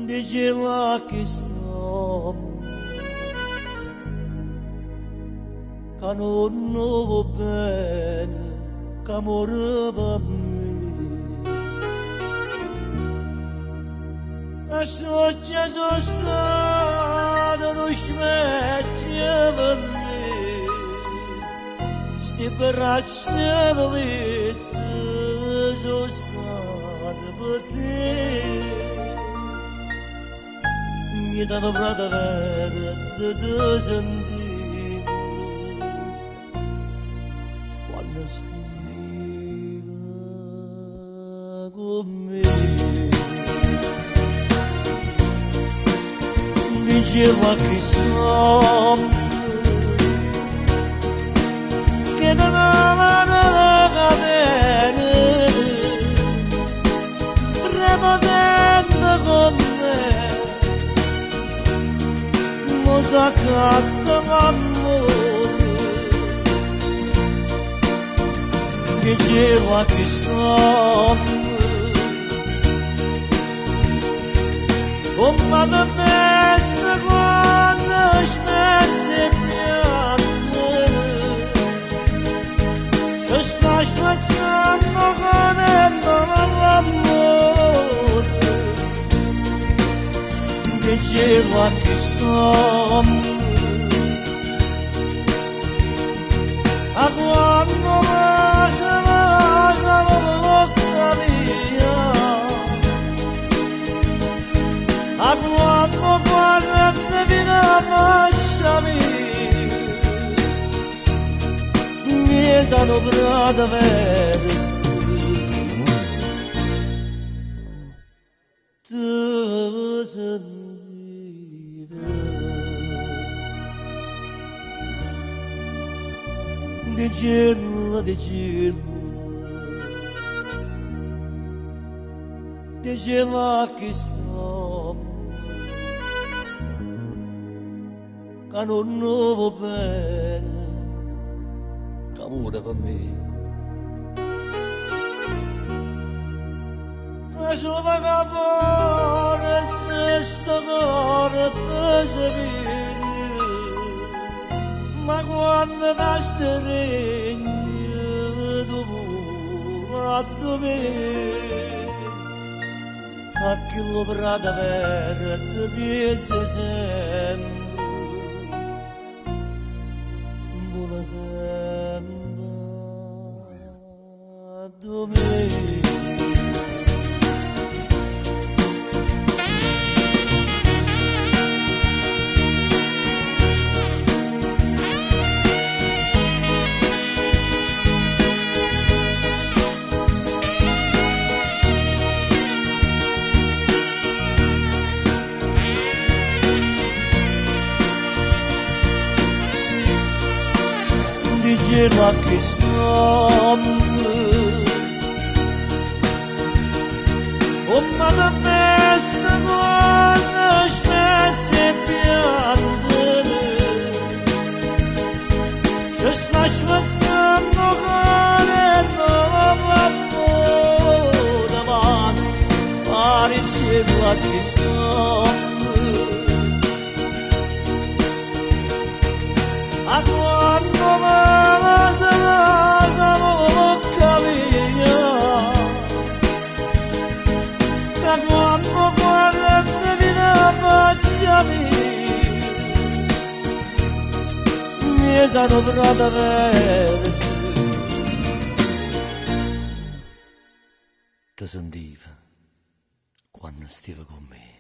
diceva che sto, che non va bene, che amore per me. Che successo stato non smette per me, sti braccia dolette sono state per te. Mi danno brada verde di sentire quando stai con me. Diceva che siamo, che non amano la catena, repotente con me. Saccato l'amore, diceva che sto, come da festa quando spezze piante, se sta spezzando cadendo l'amore. Diceva che sto, a quando basa la bocca mia, a quando guarda fino a faccia mia, mi sono brada verde. Diceva che sto, che non va bene, che amore per me. Che sono da fuori se sto cuore pesa bene, ma quando da stregno tu a me. A chi lo brada verde piensa sempre, vuole sempre a me. Diceva che sto, come da festa quando spezze piante, se sta spezzando cadendo l'amore davanti, ma diceva che sto, a quando basa la bocca mia, a quando guarda fino a faccia mia, mi sono brada verde. Ti sentiva quando stiva con me.